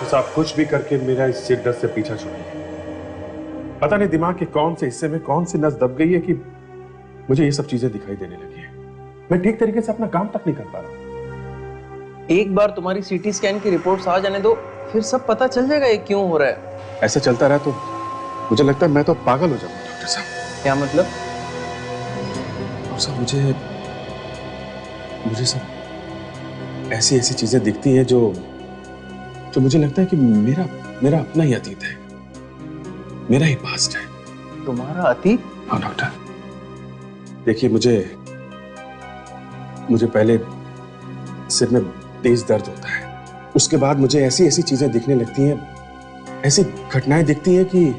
साहब कुछ भी करके मेरा इस सिर दर्द से पीछा छुड़ाइए। पता नहीं दिमाग के कौन से हिस्से में कौन सी नस दब गई है कि मुझे ये सब चीजें दिखाई देने लगी है। मैं ठीक तरीके से अपना काम तक नहीं कर पा रहा हूं। एक बार तुम्हारी सीटी स्कैन की रिपोर्ट्स आ जाने दो, फिर सब पता चल जाएगा ये क्यों हो रहा है। ऐसा चलता रहा तो मुझे लगता है मैं तो पागल हो जाऊंगा डॉक्टर साहब। क्या मतलब? डॉक्टर साहब मुझे सब ऐसी चीजें दिखती हैं जो मुझे लगता है कि मेरा अपना ही अतीत है, मेरा ही पास्ट है। तुम्हारा अतीत? हाँ डॉक्टर, देखिए मुझे पहले सिर में तेज दर्द होता है, उसके बाद मुझे ऐसी चीजें दिखने लगती हैं, ऐसी घटनाएं दिखती हैं कि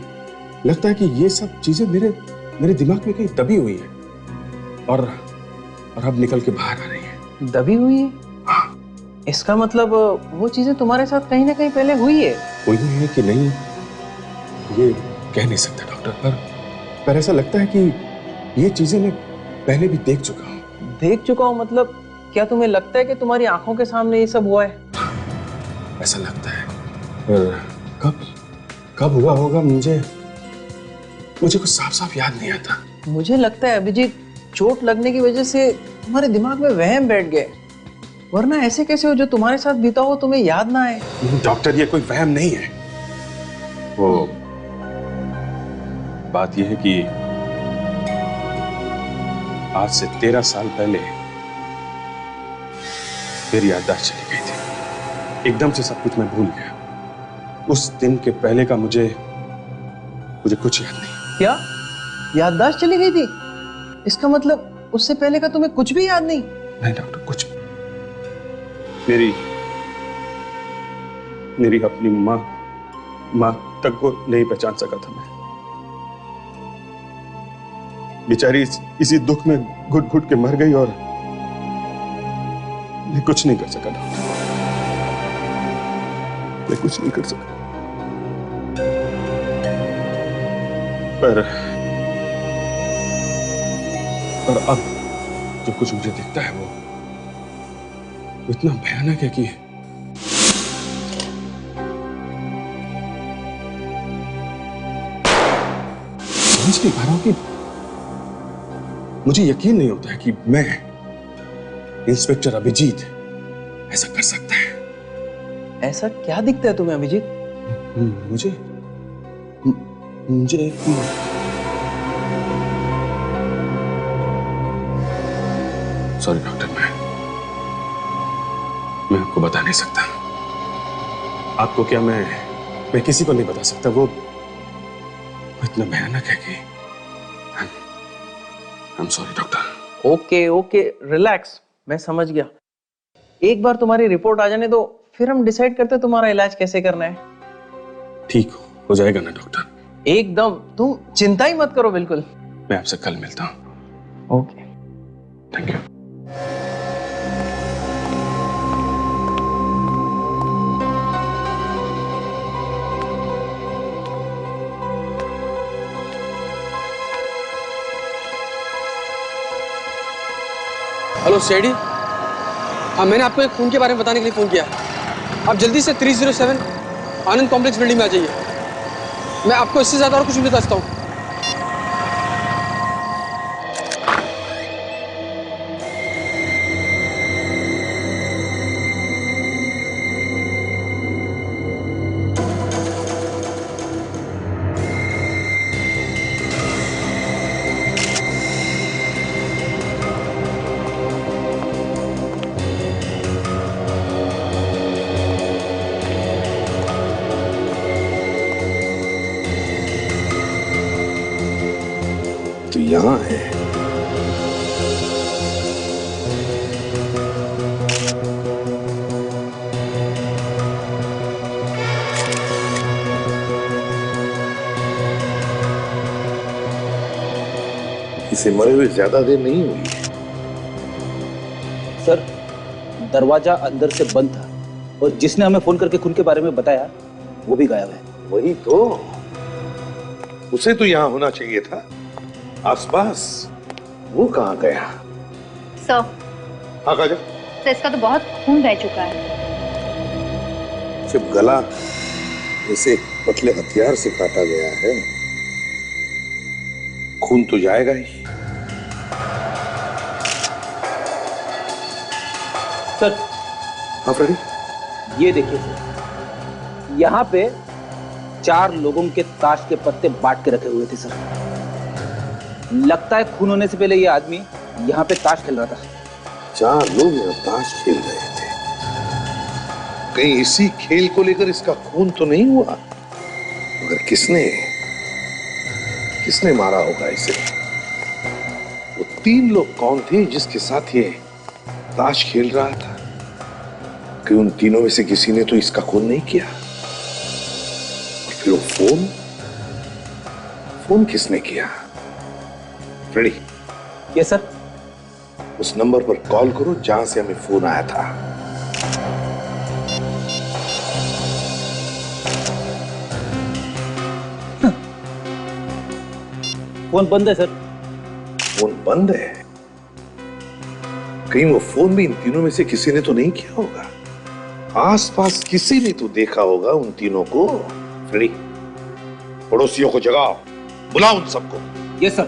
लगता है कि ये सब चीजें मेरे दिमाग में कहीं दबी हुई है और अब निकल के बाहर आ रही है। दबी हुई है? हाँ। इसका मतलब वो चीजें तुम्हारे साथ कहीं ना कहीं पहले हुई है। हुई है कि नहीं ये कह नहीं सकता डॉक्टर, पर ऐसा लगता है कि ये चीजें मैं पहले भी देख चुका हूँ। देख चुका हूँ मतलब क्या तुम्हें लगता है कि तुम्हारी आंखों के सामने ये सब हुआ है? ऐसा लगता है, पर कब हुआ होगा मुझे कुछ साफ याद नहीं आता। मुझे लगता है अभिजीत, चोट लगने की वजह से तुम्हारे दिमाग में वहम बैठ गए, वरना ऐसे कैसे हो जो तुम्हारे साथ बीता हो तुम्हें याद ना आए। डॉक्टर ये कोई वहम नहीं है, वो बात यह है कि आज से 13 साल पहले मेरी याददाश्त चली गई थी, एकदम से सब कुछ मैं भूल गया। उस दिन के पहले का मुझे कुछ याद नहीं। क्या याददाश्त चली गई थी? इसका मतलब उससे पहले का तुम्हें कुछ भी याद नहीं? नहीं डॉक्टर, कुछ मेरी अपनी माँ तक को नहीं पहचान सका था मैं। बेचारी इसी दुख में घुट के मर गई और मैं कुछ नहीं कर सका डॉक्टर, मैं कुछ नहीं कर सका। पर अब जो कुछ मुझे दिखता है वो इतना भयानक है कि समझ नहीं पा रहा हूं कि मुझे यकीन नहीं होता है कि मैं इंस्पेक्टर अभिजीत ऐसा कर सकता है। ऐसा क्या दिखता है तुम्हें अभिजीत? मुझे सॉरी डॉक्टर, मैं आपको बता नहीं सकता। आपको क्या, मैं किसी को नहीं बता सकता। वो इतना भयानक है कि I am sorry doctor. Okay relax, मैं समझ गया। एक बार तुम्हारी रिपोर्ट आ जाने दो, फिर हम डिसाइड करते हैं तुम्हारा इलाज कैसे करना है। ठीक हो जाएगा ना डॉक्टर? एकदम, तुम चिंता ही मत करो। बिल्कुल, मैं आपसे कल मिलता हूँ। Okay, thank you. हेलो सेडी, हाँ मैंने आपको एक खून के बारे में बताने के लिए फ़ोन किया। आप जल्दी से 307 आनंद कॉम्प्लेक्स बिल्डिंग में आ जाइए। मैं आपको इससे ज़्यादा और कुछ नहीं बता सकता हूँ। तो यहाँ है। इसे मरे हुए ज्यादा देर नहीं हुई। सर, दरवाजा अंदर से बंद था और जिसने हमें फोन करके खून के बारे में बताया वो भी गायब है। वही तो, उसे तो यहाँ होना चाहिए था आसपास। वो कहाँ गया? सर, हाँ काजल। तो इसका तो बहुत खून बह चुका है। सिर्फ गला जैसे एक पतले हथियार से काटा गया है। खून तो जाएगा ही। सर। हाँ फ्रेडी, ये देखिए सर, यहाँ पे 4 लोगों के ताश के पत्ते बांट के रखे हुए थे सर। लगता है खून होने से पहले ये आदमी यहाँ पे ताश खेल रहा था। 4 लोग यहाँ ताश खेल रहे थे। कहीं इसी खेल को लेकर इसका खून तो नहीं हुआ? मगर किसने मारा होगा इसे? वो 3 लोग कौन थे जिसके साथ ये ताश खेल रहा था? कि उन तीनों में से किसी ने तो इसका खून नहीं किया। और फिर वो फोन किसने किया? फ्रेडी। Yes sir. उस नंबर पर कॉल करो जहां से हमें फोन आया था। फोन बंद है सर। फोन बंद है? कहीं वो फोन भी इन तीनों में से किसी ने तो नहीं किया होगा? आसपास किसी ने तो देखा होगा उन तीनों को। फ्रेडी, पड़ोसियों को जगाओ, बुलाओ उन सबको। Yes sir.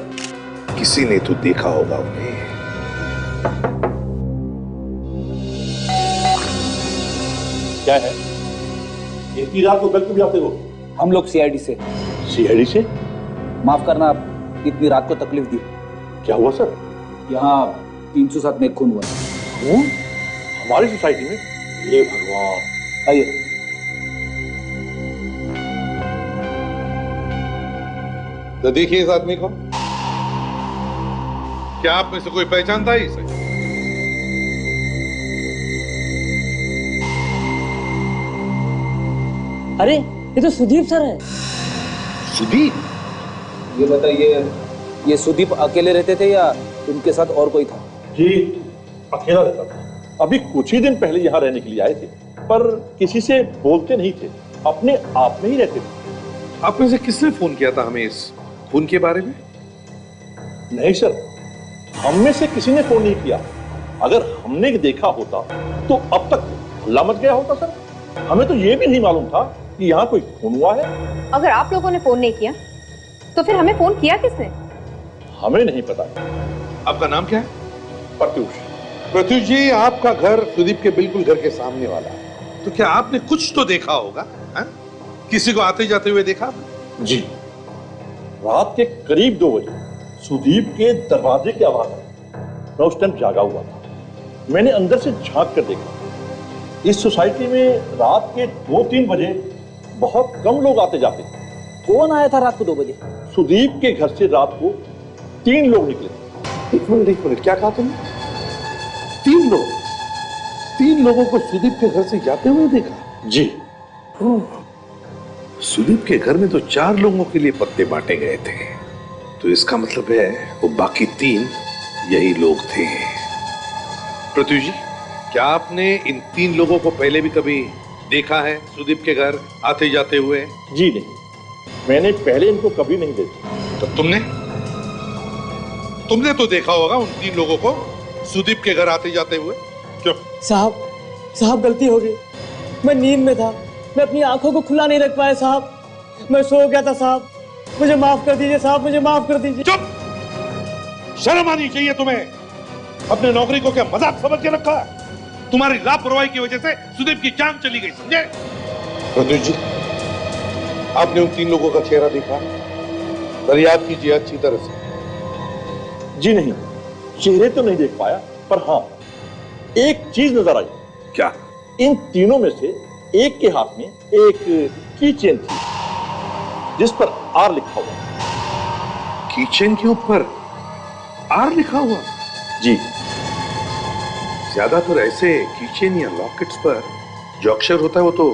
किसी ने तो देखा होगा उन्हें। क्या है? इतनी रात को कल क्यों जाते हो? हम लोग सीआईडी से। सीआईडी से? माफ करना, आप इतनी रात को तकलीफ दी। क्या हुआ सर? यहाँ 307 में खून हुआ। खून? हमारी सोसाइटी में? ये भगवान। आइए। तो देखिए इस आदमी को। क्या आप में से कोई पहचानता है इसे? अरे ये तो सुदीप सर है। सुदीप? ये बताइए, ये सुदीप अकेले रहते थे या उनके साथ और कोई था? जी, अकेला रहता था। अभी कुछ ही दिन पहले यहाँ रहने के लिए आए थे, पर किसी से बोलते नहीं थे, अपने आप में ही रहते थे। आप में से किसने फोन किया था हमें इस खून के बारे में? नहीं सर, हम में से किसी ने फोन नहीं किया। अगर हमने देखा होता तो अब तक हल्ला मच गया होता सर। हमें तो ये भी नहीं मालूम था कि यहाँ कोई खून हुआ है। अगर आप लोगों ने फोन नहीं किया तो फिर हमें फोन किया किसने? हमें नहीं पता। आपका नाम क्या है? प्रत्युष। प्रत्युष जी, आपका घर सुदीप के बिल्कुल घर के सामने वाला है। तो क्या आपने कुछ तो देखा होगा? है? किसी को आते जाते हुए देखा? जी, रात के करीब 2 बजे सुदीप के दरवाजे की आवाज आई। मैं उस टाइम जागा हुआ था। मैंने अंदर से झांक कर देखा। इस सोसाइटी में रात के 2-3 बजे बहुत कम लोग आते जाते थे। कौन आया था रात को 2 बजे? सुदीप के घर से रात को 3 लोग निकले। एक मिनट, क्या कहा तुमने? 3 लोग? 3 लोगों को सुदीप के घर से जाते हुए देखा? जी। सुदीप के घर में तो 4 लोगों के लिए पत्ते बांटे गए थे। तो इसका मतलब है वो बाकी 3 यही लोग थे। प्रत्युष जी, क्या आपने इन 3 लोगों को पहले भी कभी देखा है सुदीप के घर आते जाते हुए? जी नहीं, मैंने पहले इनको कभी नहीं देखा। तो तुमने तो देखा होगा उन 3 लोगों को सुदीप के घर आते जाते हुए। क्यों? साहब गलती हो गई। मैं नींद में था, मैं अपनी आंखों को खुला नहीं रख पाया साहब। मैं सो गया था साहब, मुझे माफ कर दीजिए साहब, मुझे माफ कर दीजिए। चुप! शर्म आनी चाहिए तुम्हें। अपने नौकरी को क्या मजाक समझ के रखा है? तुम्हारी लापरवाही की वजह से सुदीप की जान चली गई, समझे? प्रत्युष जी, आपने उन 3 लोगों का चेहरा देखा? याद कीजिए अच्छी तरह से। जी नहीं, चेहरे तो नहीं देख पाया, पर हाँ एक चीज नजर आई। क्या? इन तीनों में से एक के हाथ में एक की चेन थी जिस पर आर लिखा हुआ। की चेन के ऊपर आर लिखा हुआ? जी। ज्यादातर ऐसे कीचेन या लॉकेट्स पर जो अक्षर होता है वो तो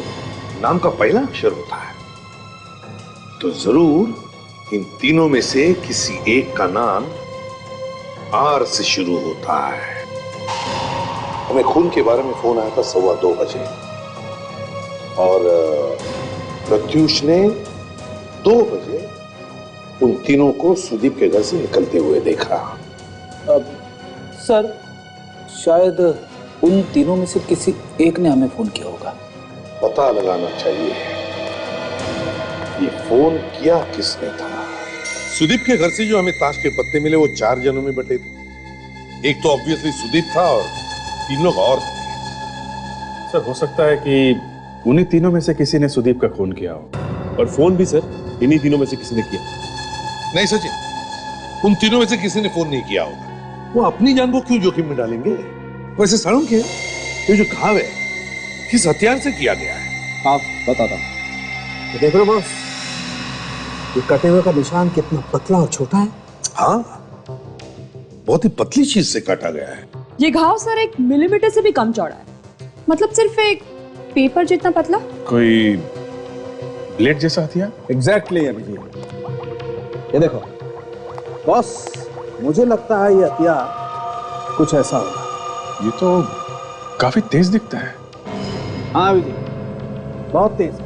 नाम का पहला अक्षर होता है। तो जरूर इन तीनों में से किसी एक का नाम आर से शुरू होता है। हमें खून के बारे में फोन आया था 2:15 बजे और प्रत्युष ने 2 बजे उन तीनों को सुदीप के घर से निकलते हुए देखा। सर, शायद उन तीनों में से किसी एक ने हमें फोन किया होगा। पता लगाना चाहिए। ये फोन किया किसने था? सुदीप के घर से जो हमें ताश के पत्ते मिले वो 4 जनों में बटे थे। एक तो ऑब्वियसली सुदीप था और 3 लोग और थे। सर हो सकता है कि उन्हीं तीनों में से किसी ने सुदीप का खून किया हो। और फोन भी सर इन्हीं तीनों में से किसी ने किया। नहीं सचिन, उन तीनों में से किसी ने फोन नहीं किया होगा। वो अपनी जान को क्यों जोखिम में डालेंगे? वैसे सालुंखे, ये जो घाव है किस हथियार से किया गया है? आप बताता हूं। देख लो बॉस, ये कटे हुए का निशान कितना पतला और छोटा है। हाँ, बहुत ही पतली चीज से काटा गया है। ये घाव सर 1 मिलीमीटर से भी कम चौड़ा है, मतलब सिर्फ एक पेपर जितना पतला। कोई ब्लेड जैसा हथियार? एग्जैक्टली अभिजीत। ये देखो बॉस, मुझे लगता है ये हथियार कुछ ऐसा होगा। ये तो काफी तेज दिखता है। हाँ अभिजीत, बहुत तेज है।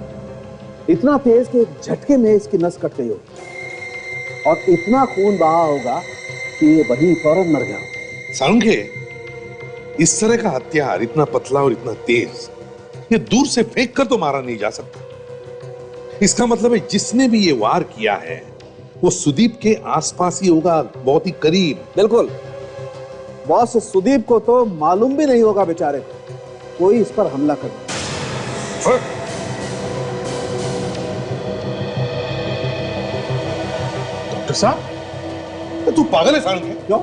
इतना तेज कि एक झटके में इसकी नस कट गई होगी और इतना खून बहा होगा कि ये वहीं फौरन मर गया होगा। सालुंखे, इस तरह का हथियार इतना पतला और इतना तेज, ये दूर से फेंक कर तो मारा नहीं जा सकता। इसका मतलब है जिसने भी ये वार किया है वो सुदीप के आसपास ही होगा, बहुत ही करीब। बिल्कुल बॉस, सुदीप को तो मालूम भी नहीं होगा बेचारे को कोई इस पर हमला कर। डॉक्टर साहब, तू पागल है सालुंखे? क्यों?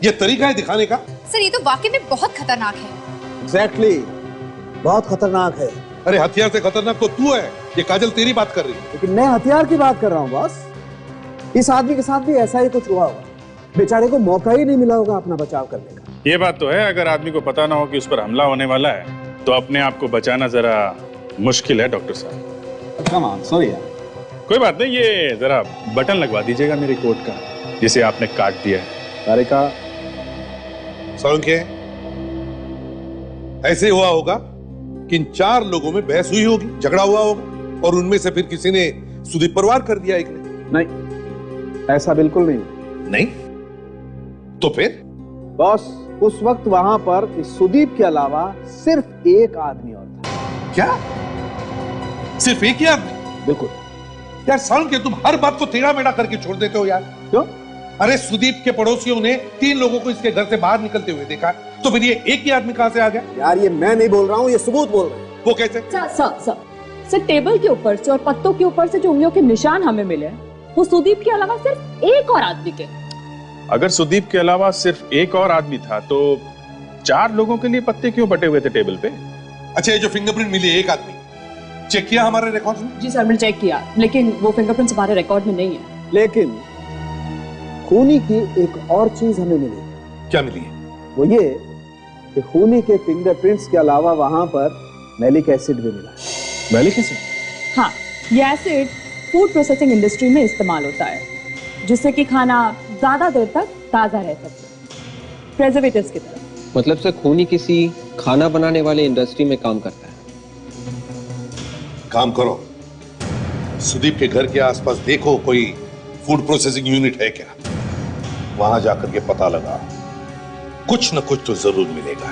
ये तरीका है दिखाने का? सर ये तो वाकई में बहुत खतरनाक है। एग्जैक्टली, बहुत खतरनाक है। अरे हथियार से खतरनाक तो तू है। ये काजल तेरी बात कर रही है। लेकिन मैं हथियार की बात कर रहा हूँ बॉस। इस आदमी के साथ भी ऐसा ही कुछ हुआ होगा। बेचारे को मौका ही नहीं मिला होगा अपना बचाव करने का। ये बात तो है, अगर आदमी को पता ना हो कि उस पर हमला होने वाला है तो अपने आप को बचाना जरा मुश्किल है डॉक्टर साहब। कम ऑन, सॉरी यार। कोई बात नहीं, ये जरा बटन लगवा दीजिएगा मेरे कोट का जिसे आपने काट दिया है। अरे का सालुंखे, ऐसे हुआ होगा कि इन 4 लोगों में बहस हुई होगी, झगड़ा हुआ होगा और उनमें से फिर किसी ने सुदीप पर वार कर दिया एक ने। नहीं, ऐसा बिल्कुल नहीं। नहीं तो फिर? बॉस, उस वक्त वहां पर इस सुदीप के अलावा सिर्फ एक आदमी और था। क्या? सिर्फ एक ही आदमी? बिल्कुल। यार सालुंखे, तुम हर बात को टेढ़ा मेढ़ा करके छोड़ देते हो यार। क्यों? अरे सुदीप के पड़ोसियों ने 3 लोगों को इसके घर से बाहर निकलते हुए देखा, तो फिर ये एक ही आदमी कहां से आ गया? यार ये मैं नहीं बोल रहा हूँ, ये सबूत बोल रहे हैं। वो कैसे? सर टेबल के ऊपर से और पत्तों के ऊपर से जो उंगलियों के निशान हमें मिले वो सुदीप के अलावा सिर्फ एक और आदमी के। अगर सुदीप के अलावा सिर्फ एक और आदमी था तो 4 लोगों के लिए पत्ते क्यों बटे हुए थे टेबल पे? अच्छा, ये जो फिंगरप्रिंट मिली है एक आदमी, चेक किया हमारे रिकॉर्ड में? जी सर, मैंने चेक किया, लेकिन वो फिंगरप्रिंट्स हमारे रिकॉर्ड में नहीं है। लेकिन खूनी की एक और चीज हमें मिली। क्या मिली है? वो ये कि खूनी के फिंगरप्रिंट्स के अलावा वहां पर मैलिक एसिड भी मिला। Malic acid? हाँ, ये एसिड फूड प्रोसेसिंग इंडस्ट्री में इस्तेमाल होता है, जिससे कि खाना ज्यादा देर तक ताजा रह सके, प्रिजर्वेटिव्स की तरह। मतलब सर खूनी किसी खाना बनाने वाले इंडस्ट्री में काम करता है। काम करो, सुदीप के घर के आसपास देखो कोई फूड प्रोसेसिंग यूनिट है क्या, वहां जाकर के पता लगा, कुछ न कुछ तो जरूर मिलेगा।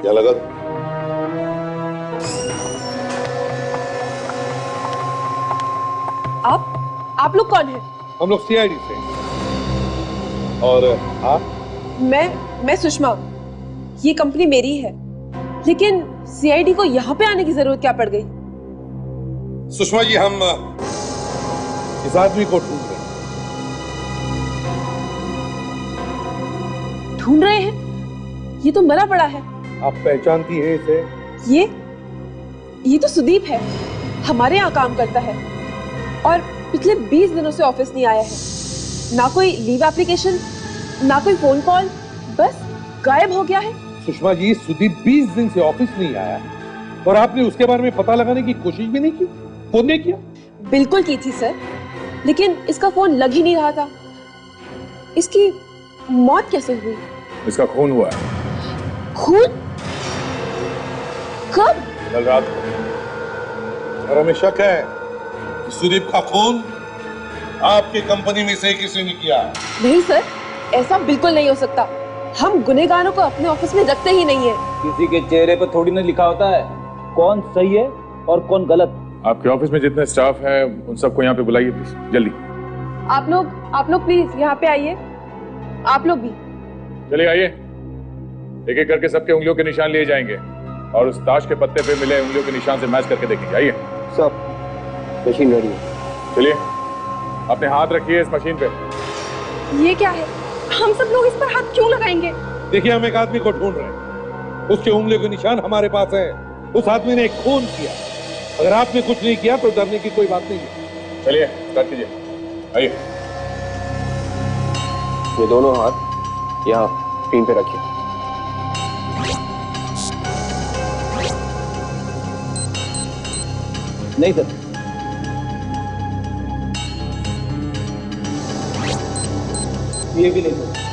क्या लगा? आप लोग कौन हैं? हम लोग सीआईडी से। और आप? मैं सुषमा। ये कंपनी मेरी है, लेकिन सीआईडी को यहाँ पे आने की जरूरत क्या पड़ गई? सुषमा जी, हम इस आदमी को ढूंढ रहे हैं। ढूंढ रहे हैं? ये तो मरा पड़ा है। आप पहचानती हैं इसे? ये तो सुदीप है, हमारे यहाँ काम करता है और पिछले 20 दिनों से ऑफिस नहीं आया है। ना कोई लीव एप्लीकेशन, ना कोई फोन कॉल, बस गायब हो गया है। सुषमा जी, सुदीप 20 दिन से ऑफिस नहीं आया और आपने उसके बारे में पता लगाने की कोशिश भी नहीं की? फोन नहीं किया? बिल्कुल की थी सर, लेकिन इसका फोन लग ही नहीं रहा था। इसकी मौत कैसे हुई? इसका खून हुआ है। खून? कब? कल रात को। और हमें शक है कि सुदीप का खून आपकी कंपनी में से किसी ने किया। नहीं सर, ऐसा बिल्कुल नहीं हो सकता। हम गुनहगारों को अपने ऑफिस में रखते ही नहीं है। किसी के चेहरे पर थोड़ी ना लिखा होता है कौन सही है और कौन गलत। आपके ऑफिस में जितने स्टाफ है उन सबको यहाँ पे बुलाइए प्लीज, जल्दी। आप लोग प्लीज यहाँ पे आइए, आप लोग भी। चलिए आइए, एक एक करके सबके उंगलियों के निशान लिए जाएंगे और उस ताश के पत्ते पे मिले उंगलियों के निशान से मैच करके देखेंगे। आइए सब मशीन रेडी है। चलिए अपने हाथ रखिए इस मशीन पे। ये क्या है? हम सब लोग इस पर हाथ क्यों लगाएंगे? देखिए हम एक आदमी को ढूंढ रहे हैं, उसके उंगलियों के निशान हमारे पास है। उस आदमी ने एक खून किया। अगर आपने कुछ नहीं किया तो डरने की कोई बात नहीं है। चलिए स्टार्ट कीजिए, आइए। ये दोनों हाथ यहाँ स्क्रीन पे रखिए। नहीं सर, ये भी नहीं सर।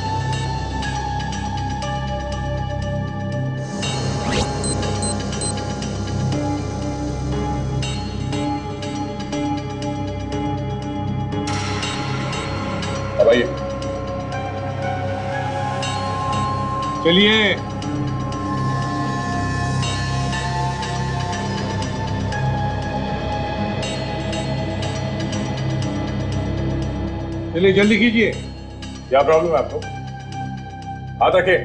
अब आइए। चलिए चलिए जल्दी कीजिए। क्या प्रॉब्लम है आपको? हाथ रखिए।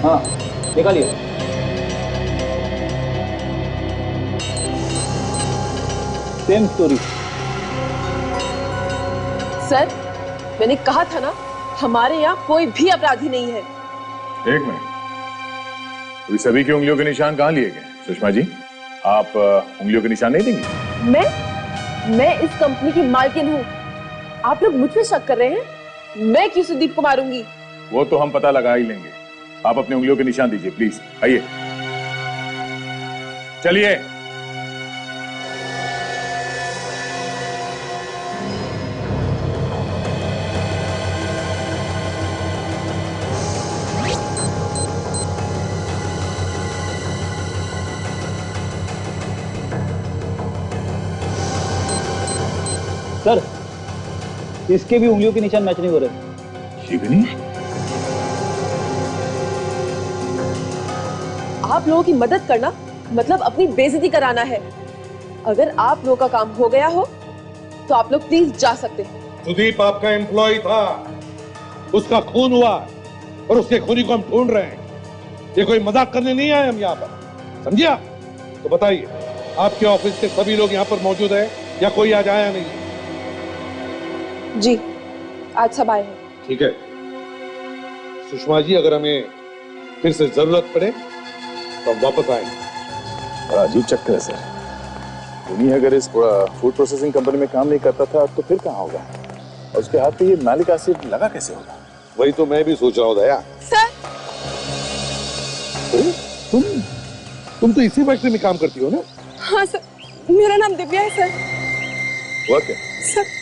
हाँ निकालिए। Same story. सर मैंने कहा था ना, हमारे यहाँ कोई भी अपराधी नहीं है। एक मिनट, अभी सभी की उंगलियों के निशान कहाँ लिए गए? सुषमा जी आप उंगलियों के निशान नहीं देंगी? मैं इस कंपनी की मालकिन हूँ। आप लोग मुझ पे शक कर रहे हैं? मैं क्यों सुदीप को मारूंगी? वो तो हम पता लगा ही लेंगे। आप अपने उंगलियों के निशान दीजिए प्लीज। आइए चलिए। सर इसके भी उंगलियों के निशान मैच नहीं हो रहे। शिवनी, आप लोगों की मदद करना मतलब अपनी बेइज्जती कराना है। अगर आप लोगों का काम हो गया हो तो आप लोग प्लीज जा सकते हैं। सुदीप आपका एम्प्लॉय था, उसका खून हुआ और उसके खूनी को हम ढूंढ रहे हैं। ये कोई मजाक करने नहीं आए हम यहाँ पर, समझिए? तो बताइए आपके ऑफिस के सभी लोग यहाँ पर मौजूद है या कोई आज आया नहीं? जी आज सब आए हैं। ठीक है सुषमा जी, अगर हमें फिर से जरूरत पड़े तो हम वापस आएंगे। बड़ा अजीब चक्कर है सर। उन्हीं अगर इस फूड प्रोसेसिंग कंपनी में काम नहीं करता था तो फिर कहाँ होगा? और उसके हाथ पे ये मैलिक एसिड लगा कैसे होगा? वही तो मैं भी सोच रहा हूँ दया। सर तुम तो इसी फैक्ट्री में काम करती हो ना? हाँ सर, मेरा नाम दिव्या है सर। हुआ क्या? सर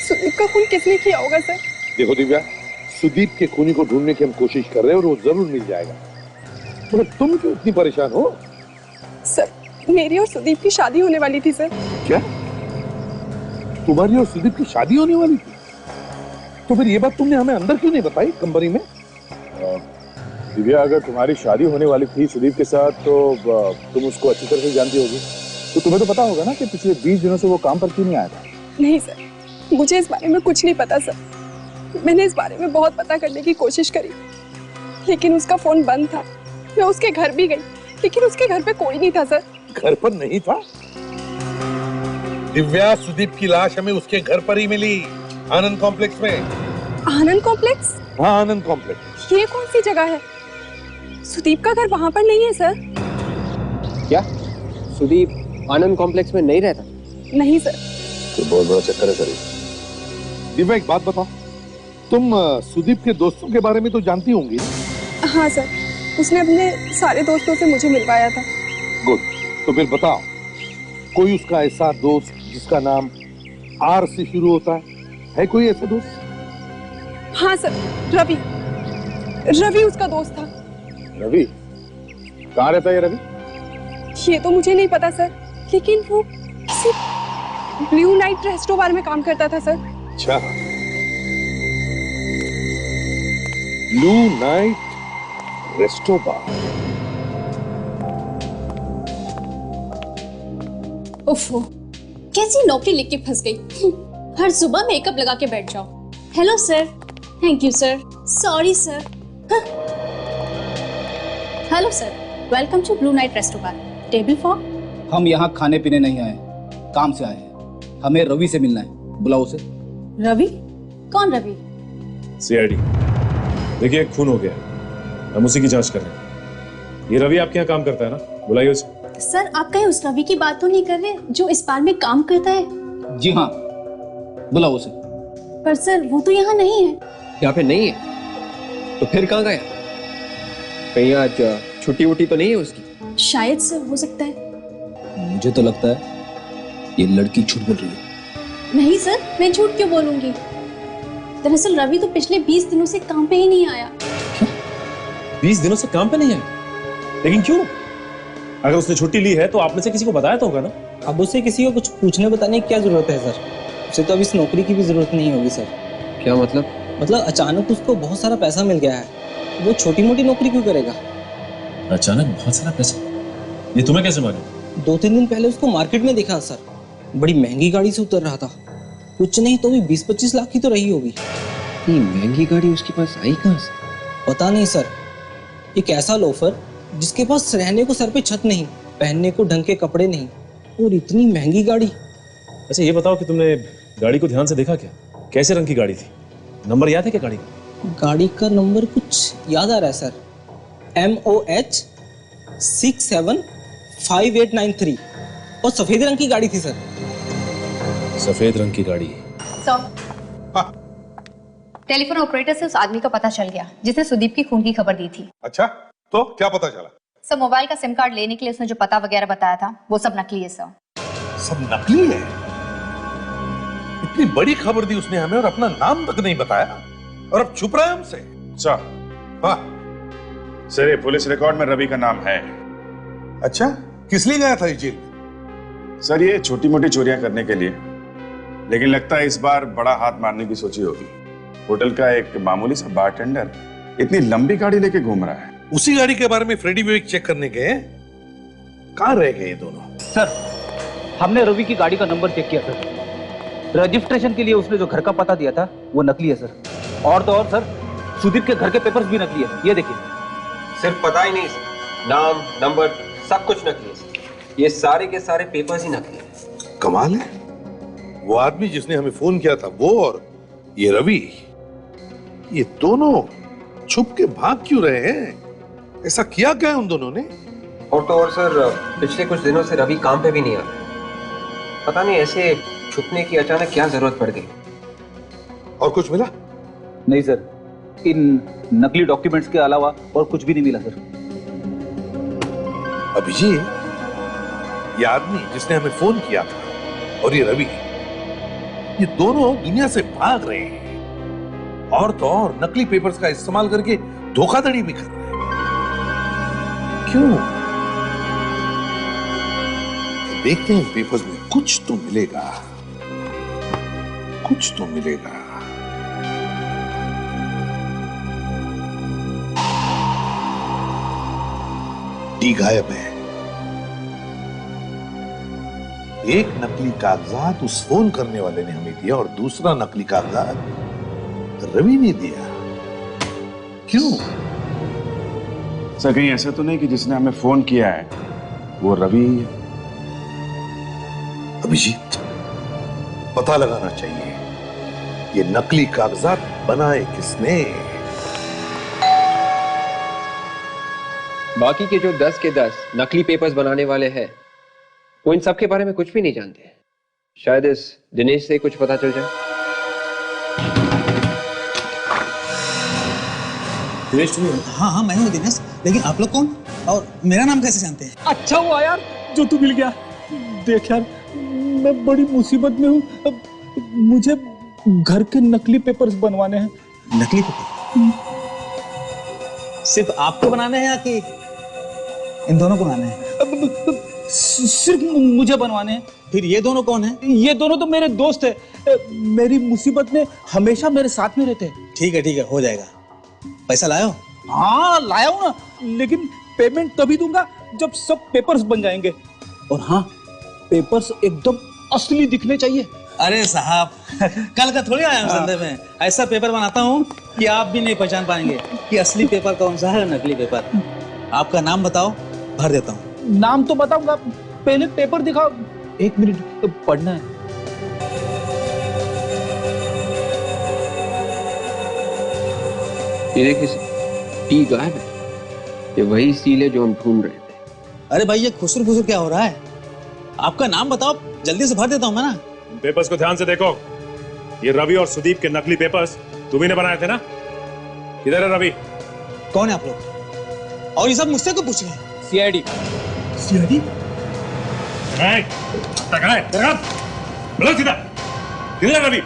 सुदीप का खून किसने किया होगा सर? देखो दिव्या, सुदीप के खूनी को ढूंढने की हम कोशिश कर रहे हैं और वो जरूर मिल जाएगा। मगर तुम क्यों इतनी परेशान हो? सर मेरी और सुदीप की शादी होने वाली थी सर। क्या? तुम्हारी और सुदीप की शादी होने वाली थी? तो फिर ये बात तुमने हमें अंदर क्यों नहीं बताई कंपनी में? दिव्या, अगर तुम्हारी शादी होने वाली थी सुदीप के साथ तो तुम उसको अच्छी तरह से जानती होगी, तो तुम्हें तो पता होगा ना कि पिछले 20 दिनों से वो काम पर क्यों नहीं आया था। नहीं सर, मुझे इस बारे में कुछ नहीं पता सर। मैंने इस बारे में बहुत पता करने की कोशिश करी लेकिन उसका फोन बंद था। मैं उसके घर भी गई लेकिन उसके घर पे कोई नहीं था सर। घर पर नहीं था? दिव्या, सुदीप की लाश हमें उसके घर पर ही मिली, आनंद कॉम्प्लेक्स में। आनंद कॉम्प्लेक्स? हाँ आनंद कॉम्प्लेक्स। ये कौन सी जगह है? सुदीप का घर वहां पर नहीं है सर। क्या सुदीप आनंद कॉम्प्लेक्स में नहीं रहता? नहीं सर। तो बहुत बड़ा चक्कर है सर। दिव्या एक बात बताओ, तुम सुदीप के दोस्तों के बारे में तो जानती होंगी? हाँ सर, उसने अपने सारे दोस्तों से मुझे मिलवाया था। गुड, तो फिर बताओ कोई उसका ऐसा दोस्त जिसका नाम आर से शुरू होता है कोई ऐसा दोस्त? हाँ सर, रवि उसका दोस्त था। रवि? कहाँ रहता है रवि? ये तो मुझे नहीं पता सर, लेकिन वो किसी ब्लू नाइट रेस्टो बार में काम करता था सर। अच्छा, ब्लू नाइट रेस्टो बार। उफ़ो, कैसी नौकरी लेके फंस गई। हर सुबह मेकअप लगा के बैठ जाओ। Hello sir, thank you sir, sorry sir. Hello sir, welcome to Blue Night resto bar. Table for? हम यहाँ खाने पीने नहीं आए, काम से आए हैं। हमें रवि से मिलना है, बुलाओ उसे। रवि? कौन रवि? सीआईडी। देखिए खून हो गया, हम उसी की जांच कर रहे हैं। ये रवि आपके यहाँ काम करता है ना, बुलाइए उसे। सर आप कहीं उस रवि की बात तो नहीं कर रहे जो इस बार में काम करता है? जी हाँ, बुलाओ उसे। पर सर वो तो यहाँ नहीं है। यहाँ पे नहीं है तो फिर कहाँ गया? कहीं आज छुट्टी वुट्टी तो नहीं है उसकी? शायद सर, हो सकता है। मुझे तो लगता है ये लड़की झूठ बोल रही है। नहीं सर, मैं झूठ क्यों बोलूंगी। दरअसल रवि तो पिछले 20 दिनों से काम पे ही नहीं आया। क्या? 20 दिनों से काम पे नहीं आया? लेकिन क्यों? अगर उसने छुट्टी ली है तो आपने से किसी को बताया तो होगा ना? अब उसे किसी को कुछ पूछने बताने की क्या जरूरत है सर? उसे तो अब इस नौकरी की भी जरूरत नहीं होगी सर। क्या मतलब? मतलब अचानक उसको बहुत सारा पैसा मिल गया है, वो छोटी मोटी नौकरी क्यों करेगा? अचानक बहुत सारा पैसा? ये तुम्हें कैसे मालूम? 2-3 दिन पहले उसको मार्केट में देखा सर, बड़ी महंगी गाड़ी से उतर रहा था। कुछ नहीं तो भी 20-25 लाख की तो रही होगी। इतनी महंगी गाड़ी उसके पास आई कहाँ से? पता नहीं सर, एक ऐसा लोफर जिसके पास रहने को सर पे छत नहीं, पहनने को ढंग के कपड़े नहीं, और इतनी महंगी गाड़ी। अच्छा ये बताओ कि तुमने गाड़ी को ध्यान से देखा क्या? कैसे रंग की गाड़ी थी? नंबर याद है क्या गाड़ी का? गाड़ी का नंबर कुछ याद आ रहा है सर, MOH 675893, और सफेद रंग की गाड़ी थी सर। सफेद रंग की गाड़ी। टेलीफोन ऑपरेटर से उस आदमी का पता चल गया जिसने सुदीप की खून की खबर दी थी। अच्छा, तो क्या पता चला? सर मोबाइल का सिम कार्ड लेने के लिए उसने जो पता वगैरह बताया था वो सब नकली है सर। सब नकली है? इतनी बड़ी खबर दी उसने हमें और अपना नाम तक नहीं बताया, और अब छुप रहा है हमसे। अच्छा हाँ सर, ये पुलिस रिकॉर्ड में रवि का नाम है। अच्छा, किस लिए गया था इस जेल में? सर ये छोटी मोटी चोरियां करने के लिए, लेकिन लगता है इस बार बड़ा हाथ मारने की सोची होगी। होटल का एक मामूली सा बारटेंडर इतनी लंबी गाड़ी लेके घूम रहा है। उसी गाड़ी के बारे में फ्रेडी विवेक चेक करने गए, कहां रह गए ये दोनों? सर हमने रवि की गाड़ी का नंबर चेक किया सर, रजिस्ट्रेशन के लिए उसने जो घर का पता दिया था वो नकली है सर। और तो और सर, सुदीप के घर के पेपर्स भी नकली है, ये देखिए। सिर्फ पता ही नहीं, नाम नंबर सब कुछ नकली है। ये सारे के सारे पेपर्स ही नकली है। कमाल है, वो आदमी जिसने हमें फोन किया था वो और ये रवि, ये दोनों छुप के भाग क्यों रहे हैं? ऐसा किया क्या है उन दोनों ने? और तो और सर, पिछले कुछ दिनों से रवि काम पे भी नहीं आ रहा। पता नहीं ऐसे छुपने की अचानक क्या जरूरत पड़ गई। और कुछ मिला? नहीं सर, इन नकली डॉक्यूमेंट्स के अलावा और कुछ भी नहीं मिला सर। अभिजीत, ये आदमी जिसने हमें फोन किया था और ये रवि, ये दोनों दुनिया से भाग रहे हैं, और तो और नकली पेपर्स का इस्तेमाल करके धोखाधड़ी भी कर रहे हैं। क्यों? देखते हैं पेपर्स में कुछ तो मिलेगा, कुछ तो मिलेगा। डी गायब है। एक नकली कागजात उस फोन करने वाले ने हमें दिया और दूसरा नकली कागजात रवि ने दिया। क्यों? सर कहीं ऐसा तो नहीं कि जिसने हमें फोन किया है वो रवि? अभिजीत, पता लगाना चाहिए ये नकली कागजात बनाए किसने। बाकी के जो 10 के 10 नकली पेपर्स बनाने वाले हैं वो इन सब के बारे में कुछ भी नहीं जानते। शायद इस दिनेश से कुछ पता चल जाए। दिनेश तुम्हें? हाँ हाँ मैं हूँ दिनेश, लेकिन आप लोग कौन और मेरा नाम कैसे जानते हैं? अच्छा हुआ यार जो तू मिल गया। देख यार, मैं बड़ी मुसीबत में हूँ। मुझे घर के नकली पेपर्स बनवाने हैं। नकली पेपर? सिर्फ आपको बनाने हैं या कि इन दोनों को बनाने हैं? सिर्फ मुझे बनवाने हैं। फिर ये दोनों कौन हैं? ये दोनों तो मेरे दोस्त हैं, मेरी मुसीबत में हमेशा मेरे साथ में रहते हैं। ठीक है हो जाएगा। पैसा लाया हो? हाँ लाया हूं ना, लेकिन पेमेंट तभी दूंगा जब सब पेपर्स बन जाएंगे। और हाँ, पेपर्स एकदम असली दिखने चाहिए। अरे साहब, कल का थोड़ी आया हूं संदेह में। ऐसा पेपर बनाता हूँ कि आप भी नहीं पहचान पाएंगे कि असली पेपर कौन सा है, नकली पेपर। आपका नाम बताओ, भर देता हूँ। नाम तो बताऊंगा, पहले पेपर दिखाओ। 1 मिनट तो पढ़ना है। ये देखिए, टी गायब है। ये वही सील है जो हम ढूंढ रहे थे। अरे भाई, ये खुसर खुसर क्या हो रहा है? आपका नाम बताओ, जल्दी से भर देता हूँ मैं ना। पेपर्स को ध्यान से देखो। ये रवि और सुदीप के नकली पेपर्स तुम्ही ने बनाए थे ना? किधर है रवि? कौन है आप लोग? और ये सब मुझसे क्यों पूछ रहे हैं? सीआईडी। सीआईडी? किधर है रवि?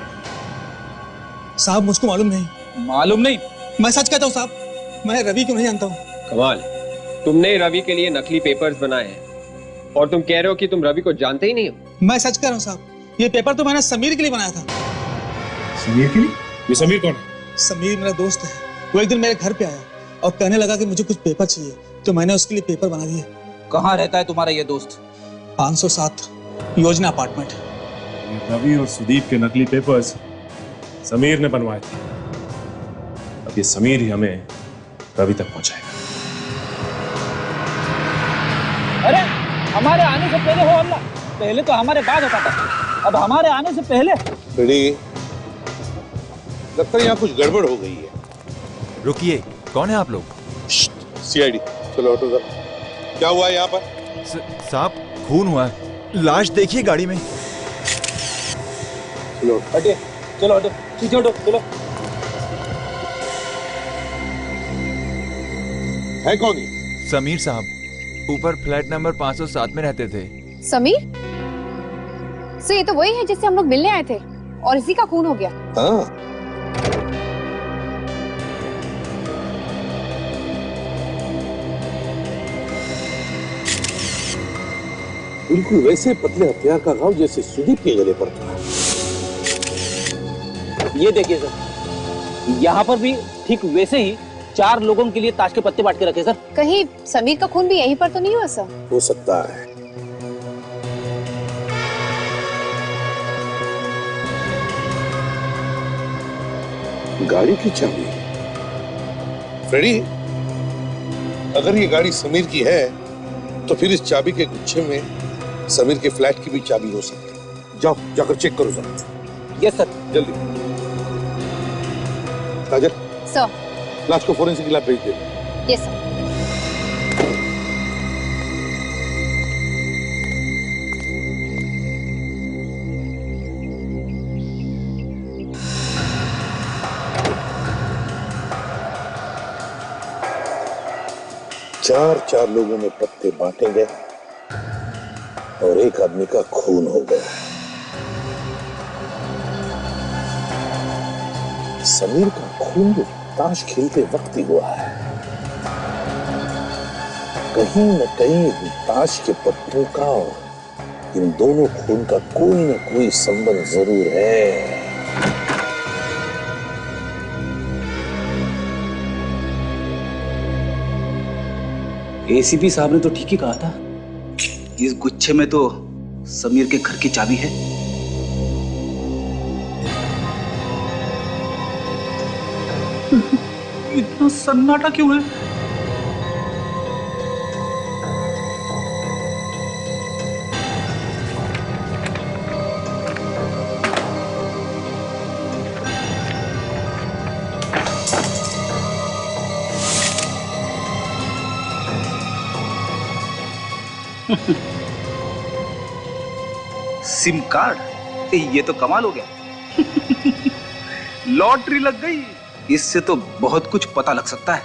साहब, मुझको मालूम नहीं। मालूम नहीं? मैं सच कहता हूँ साहब, मैं रवि को नहीं जानता हूँ। कमाल, तुमने रवि के लिए नकली पेपर्स बनाए हैं और तुम कह रहे हो कि तुम रवि को जानते ही नहीं हो। मैं सच कह रहा हूँ साहब, ये पेपर तो मैंने समीर के लिए बनाया था। समीर के लिए? ये समीर कौन है? समीर मेरा दोस्त है। वो एक दिन मेरे घर पे आया और कहने लगा कि मुझे कुछ पेपर चाहिए, तो मैंने उसके लिए पेपर बना दिए। कहाँ रहता है तुम्हारा ये दोस्त? 507 योजना अपार्टमेंट। रवि और सुदीप के नकली पेपर्स समीर ने बनवाए थे। अब ये समीर ही हमें रवि तक पहुंचाएगा। अरे हमारे आने से पहले हो अल्लाह, पहले तो हमारे बाद होता था, अब हमारे आने से पहले। रेडी? लगता है यहाँ कुछ गड़बड़ हो गई है। रुकिए, कौन है आप लोग? सीआईडी। चलो ऑटो साहब, क्या हुआ है यहाँ पर? साहब, खून हुआ है। लाश देखिए गाड़ी में। चलो हटे, चलो हटो, पीछे हटो, चलो। है कौन ये? समीर साहब, ऊपर फ्लैट नंबर 507 में रहते थे। समीर? सर, ये तो वही है जिससे हम लोग मिलने आए थे और इसी का खून हो गया। हाँ। बिल्कुल वैसे पतले हथियार का घाव जैसे सुदीप के गले पर था। ये देखिए सर, यहाँ पर भी ठीक वैसे ही 4 लोगों के लिए ताश के पत्ते बांट के रखे सर। कहीं समीर का खून भी यहीं पर तो नहीं हुआ सर? हो सकता है। गाड़ी की चाबी? फ्रेडी, अगर ये गाड़ी समीर की है तो फिर इस चाबी के गुच्छे में समीर के फ्लैट की भी चाबी हो सकती है। जाओ, जाकर चेक करो जरा। Yes sir. जल्दी। काजल, सर। लाश को फोरेंसिक लैब भेज दे। Yes sir. चार लोगों में पत्ते बांटे गए और एक आदमी का खून हो गया। समीर का खून ताश खेलते वक्त ही हुआ है। कहीं न कहीं ताश के पत्तों का और इन दोनों खून का कोई न कोई संबंध जरूर है। एसीपी साहब ने तो ठीक ही कहा था, इस गुच्छे में तो समीर के घर की चाबी है। इतना सन्नाटा क्यों है? SIM card? ये तो कमाल हो गया। लॉटरी लग गई। इससे तो बहुत कुछ पता लग सकता है।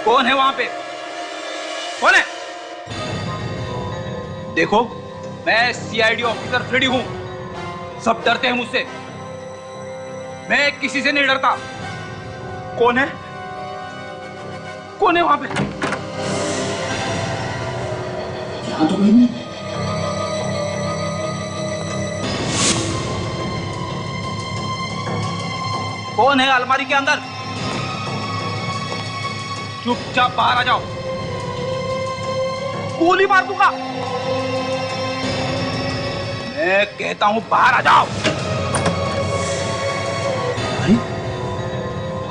कौन है वहां पे? कौन है? देखो, मैं सीआईडी ऑफिसर फ्रेडी हूं। सब डरते हैं मुझसे, मैं किसी से नहीं डरता। कौन है? कौन है वहां पे? यहां तो कोई नहीं। कौन है अलमारी के अंदर? चुपचाप बाहर आ जाओ, गोली मार दूंगा। मैं कहता हूं बाहर आ जाओ। अरे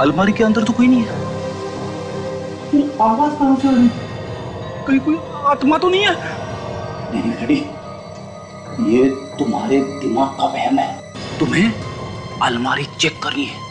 अलमारी के अंदर तो कोई नहीं है, आवाज कहां से आ रही? कहीं कोई आत्मा तो नहीं है? नहीं रेडी, ये तुम्हारे दिमाग का वहम है। तुम्हें अलमारी चेक करनी है।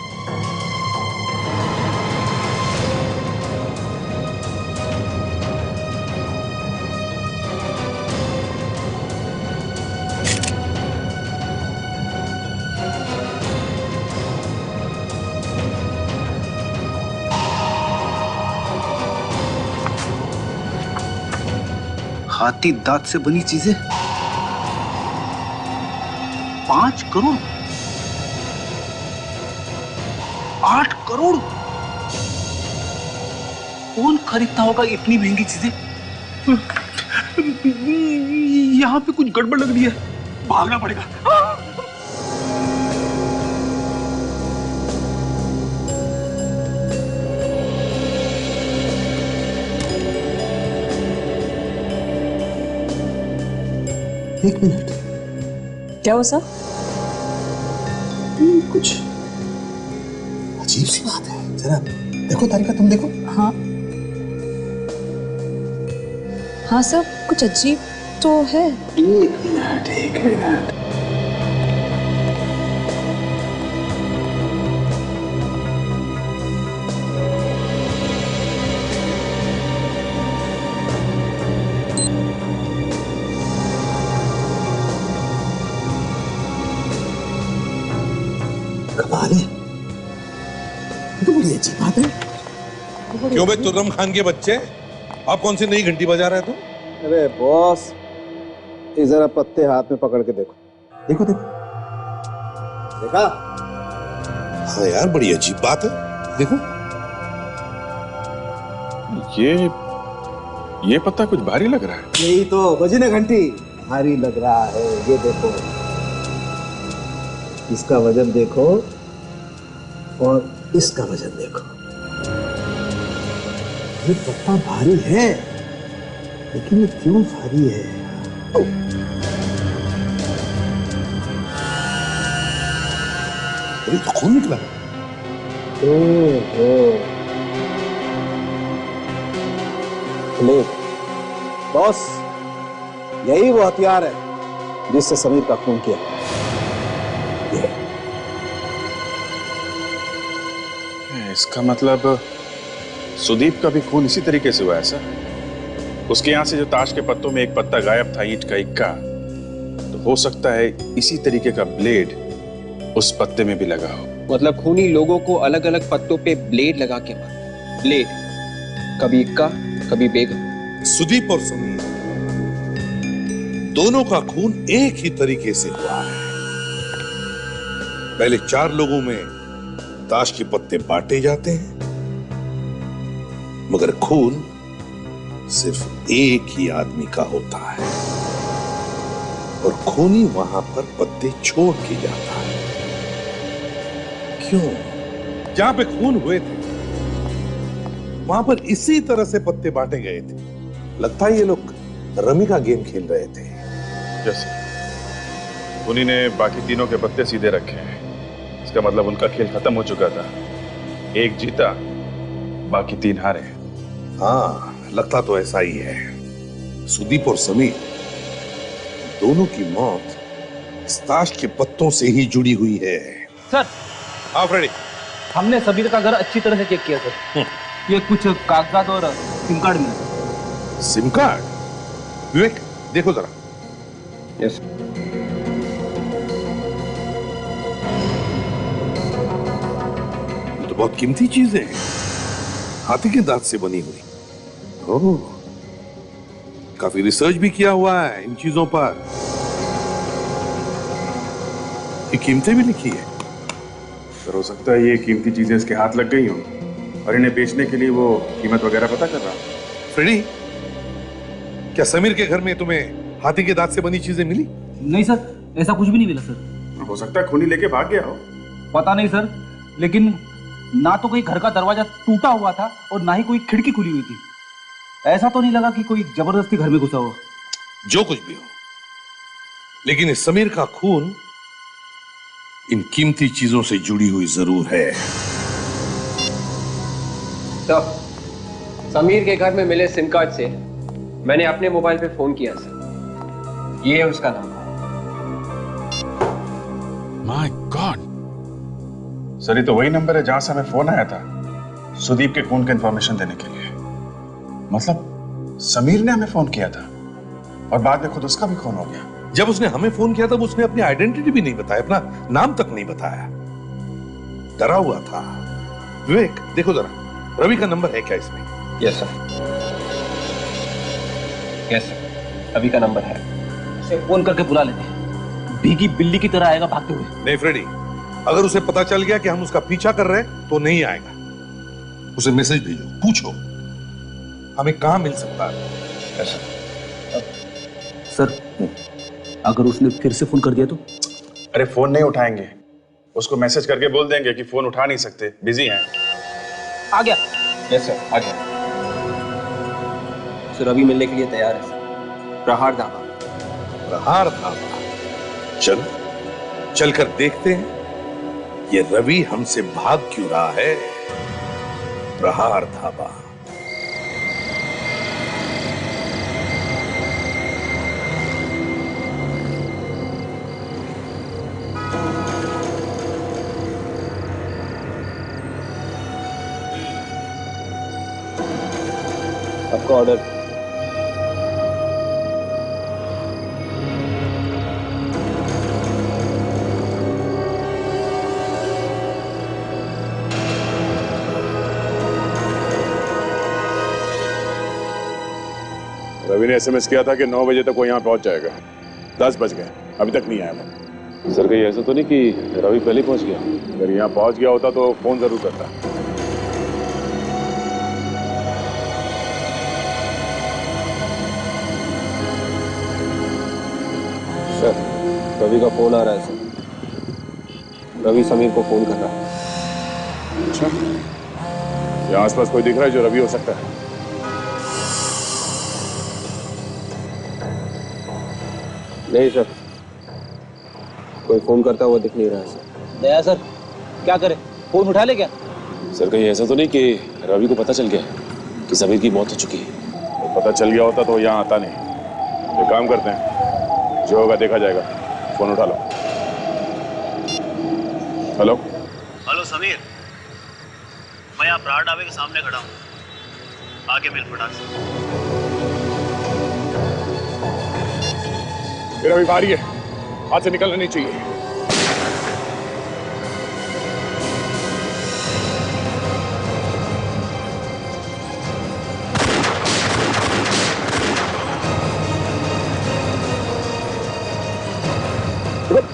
हाथी दांत से बनी चीजें 5 करोड़, 8 करोड़। कौन खरीदता होगा इतनी महंगी चीजें? यहां पे कुछ गड़बड़ लग रही है, भागना पड़ेगा। एक मिनट, क्या हुआ सर? कुछ अजीब सी बात है। जरा देखो तारिका, तुम देखो। हाँ हाँ सर, कुछ अजीब तो है। एक मिनट, एक मिनट। तो बड़ी अच्छी बात है। क्यों बे तुर्रम खान के बच्चे, आप कौन सी नई घंटी बजा रहे थे? अरे बॉस, ये जरा पत्ते हाथ में पकड़ के देखो। देखो देखो, देखा? हाँ यार, बड़ी अजीब बात है। देखो, ये पत्ता कुछ भारी लग रहा है। यही तो बजने घंटी भारी लग रहा है। ये देखो, इसका वजन देखो और इसका वजन देखो। ये पत्ता भारी है, लेकिन ये क्यों भारी है? अरे तो खून निकला। प्लेट। बॉस, यही वो हथियार है जिससे समीर का खून किया। इसका मतलब सुदीप का भी खून इसी तरीके से हुआ है सर। उसके यहां से जो ताश के पत्तों में एक पत्ता गायब था, ईंट का इक्का, तो हो सकता है इसी तरीके का ब्लेड उस पत्ते में भी लगा हो। मतलब खूनी लोगों को अलग अलग पत्तों पे ब्लेड लगा के मारा। ब्लेड, कभी इक्का कभी बेगम। सुदीप और समीर दोनों का खून एक ही तरीके से हुआ है। पहले 4 लोगों में ताश के पत्ते बांटे जाते हैं, मगर खून सिर्फ एक ही आदमी का होता है और खूनी वहां पर पत्ते छोड़ के जाता है। क्यों? जहां पे खून हुए थे वहां पर इसी तरह से पत्ते बांटे गए थे। लगता है ये लोग रमी का गेम खेल रहे थे। जैसे खूनी ने बाकी तीनों के पत्ते सीधे रखे हैं, इसका मतलब उनका खेल खत्म हो चुका था। एक जीता, बाकी 3 हारे। हाँ, लगता तो ऐसा ही है। सुदीप और समीर दोनों की मौत इस ताश के पत्तों से ही जुड़ी हुई है। सर, हाँ फ्रेडी, हमने समीर का घर अच्छी तरह से चेक किया सर। ये कुछ कागजात और सिम कार्ड मिला। SIM card? विवेक देखो जरा। यस। ये तो बहुत कीमती चीजें हैं, हाथी के दांत से बनी हुई। ओह, काफी रिसर्च भी किया हुआ है इन चीजों पर। ये कीमतें भी लिखी है। सर, हो सकता है ये कीमती चीजें इसके हाथ लग गई हों और इन्हें बेचने के लिए वो कीमत वगैरह पता कर रहा है। फ्रेडी, क्या समीर के घर में तुम्हें हाथी के दांत से बनी चीजें मिली? नहीं सर, ऐसा कुछ भी नहीं मिला सर। हो सकता है खूनी लेके भाग गया हो। पता नहीं सर, लेकिन ना तो कोई घर का दरवाजा टूटा हुआ था और ना ही कोई खिड़की खुली हुई थी। ऐसा तो नहीं लगा कि कोई जबरदस्ती घर में घुसा हो। जो कुछ भी हो, लेकिन इस समीर का खून इन कीमती चीजों से जुड़ी हुई जरूर है। तो समीर के घर में मिले सिम कार्ड से मैंने अपने मोबाइल पे फोन किया सर। ये है उसका नंबर। माय गॉड सर, ये तो वही नंबर है जहां से हमें फोन आया था सुदीप के खून की इंफॉर्मेशन देने के लिए। मतलब समीर ने हमें फोन किया था और बाद में खुद उसका भी खून हो गया। जब उसने हमें फोन किया तब उसने अपनी आइडेंटिटी भी नहीं बताया, अपना नाम तक नहीं बताया, डरा हुआ था। विवेक देखो जरा, रवि का नंबर है क्या इसमें? Yes sir, yes sir, Ravi का नंबर है। उसे फोन करके बुला लेते हैं, भीगी बिल्ली की तरह आएगा भागते हुए। नहीं फ्रेडी, अगर उसे पता चल गया कि हम उसका पीछा कर रहे हैं तो नहीं आएगा। उसे मैसेज भेजो, पूछो हमें कहां मिल सकता है। सर अगर उसने फिर से फोन कर दिया तो? अरे फोन नहीं उठाएंगे, उसको मैसेज करके बोल देंगे कि फोन उठा नहीं सकते, बिजी हैं। आ गया। यस सर, आ गया। सर अभी मिलने के लिए तैयार है सर। प्रहार धाबा। प्रहार धाबा? चल चलकर देखते हैं ये रवि हमसे भाग क्यों रहा है। प्रहार धाबा। आपका ऑर्डर। रवि ने एसएमएस किया था कि 9 बजे तक वो यहाँ पहुंच जाएगा। 10 बज गए, अभी तक नहीं आया वो। सर कहीं ऐसा तो नहीं कि रवि पहले पहुंच गया? अगर यहाँ पहुंच गया होता तो फोन जरूर करता। सर रवि का फोन आ रहा है सर। रवि समीर को फोन कर रहा है। अच्छा, यहाँ आसपास कोई दिख रहा है जो रवि हो सकता है? नहीं सर, कोई फोन करता हुआ दिख नहीं रहा है सर। दया सर क्या करे, फोन उठा ले क्या? सर कहीं ऐसा तो नहीं कि रवि को पता चल गया कि समीर की मौत हो चुकी है? तो पता चल गया होता तो यहाँ आता नहीं। एक काम करते हैं, जो होगा देखा जाएगा। फोन उठा लो। हेलो हेलो समीर, मैं यहाँ प्रहार ढाबे के सामने खड़ा हूँ, आके मिल फटाक से। रवि बाहर ही है, हाथ से निकलना नहीं चाहिए।